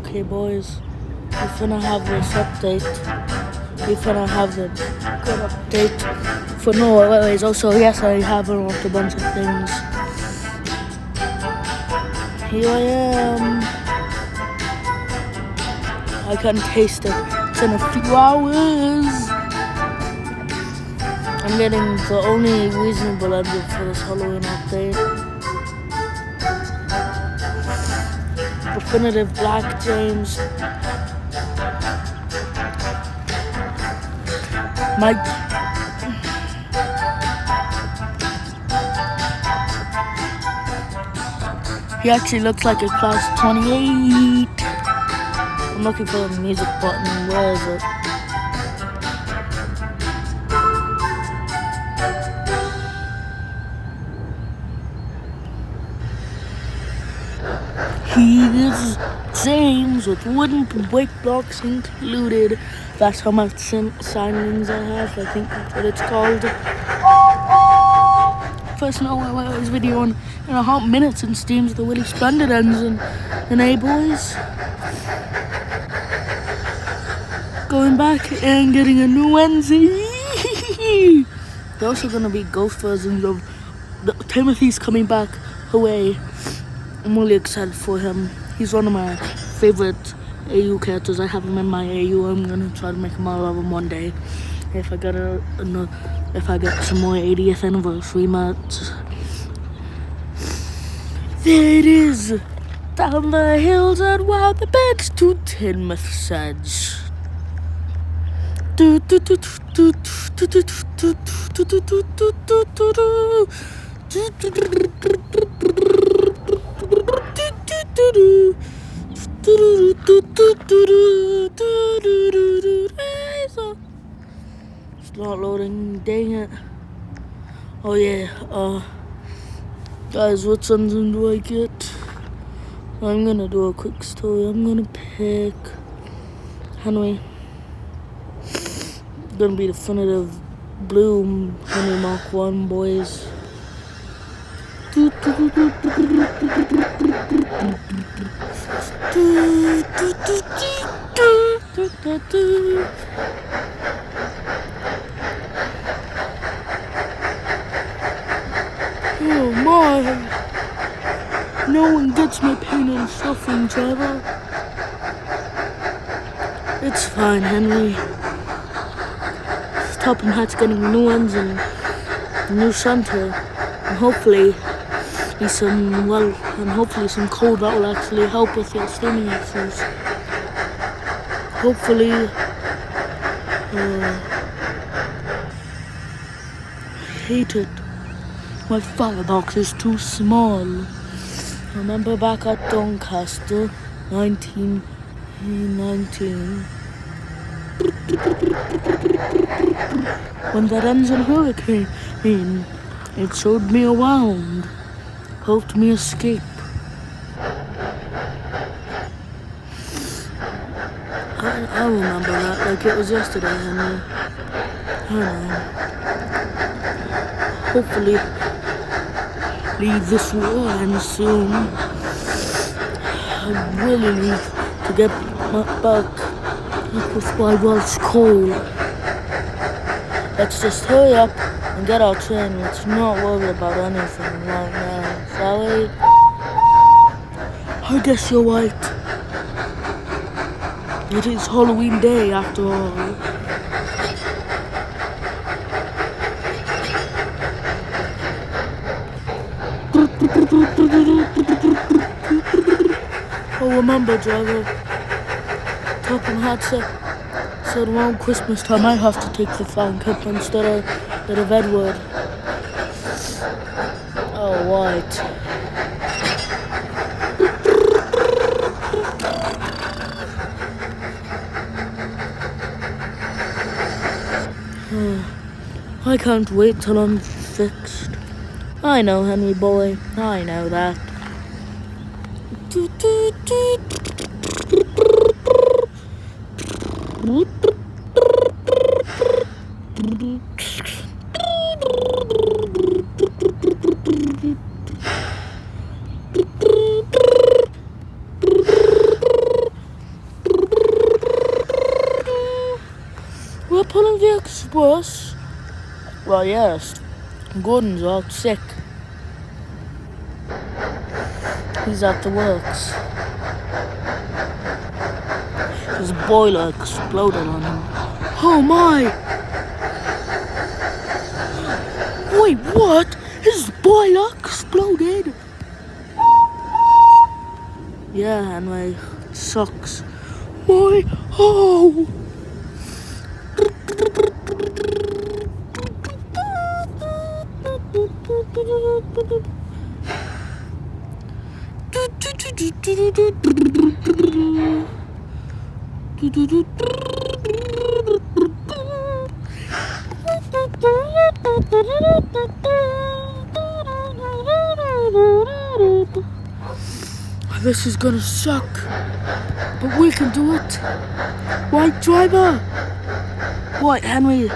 Okay, boys, we finna have this update. We finna have the good update for Norway's. Also, yes, I have unlocked a bunch of things. Here I am. I can taste it. It's in a few hours. I'm getting the only reasonable ending for this Halloween update. Definitive Black James. Mike. He actually looks like a class 28. I'm looking for the music button. Where is it? Here's James with wooden break blocks included. That's how much signings I have. I think that's what it's called. First Norway's video in a hot minute since Steam's The Willy Splendid ends. And hey, boys. Going back and getting a new Wednesday. There's also gonna be ghost versions of Timothy's coming back away. I'm really excited for him. He's one of my favorite AU characters. I have him in my AU. I'm gonna try to make him all of them one day. If I get some more 80th anniversary mats. There it is. Down the hills and round the bends to Tinmouth Sedge. It's not loading, dang it. Oh yeah, guys, what engine do I get? I'm gonna do a quick story. I'm gonna pick Henry. Gonna be definitive blue Henry Mark 1, boys. Oh my! No one gets my pain and suffering, Trevor. It's fine, Henry. Topham Hatt's getting new ones and a new center, and hopefully some code that will actually help with your streaming issues. Hopefully, I hate it. My firebox is too small. Remember back at Doncaster, 1919. When that engine hurricane, it showed me around, helped me escape. I remember that like it was yesterday, Henry. I know. Hopefully, leave this war end soon. I really need to get back with my Welsh coal. Let's just hurry up and get our train. Let's not worry about anything right now, shall we? I guess you're right. It is Halloween Day after all. Oh, remember, driver. Topham Hatt said around Christmas time I have to take the Frank up instead of Edward. Oh, right. I can't wait till I'm fixed. I know, Henry boy. I know that. pulling the express? Well, yes. Gordon's out sick. He's at the works. His boiler exploded on him. Oh my! Wait, what? His boiler exploded? Yeah, Henry. It sucks. My... Oh! This is gonna suck, but we can do it. Right, driver? Right, Henry?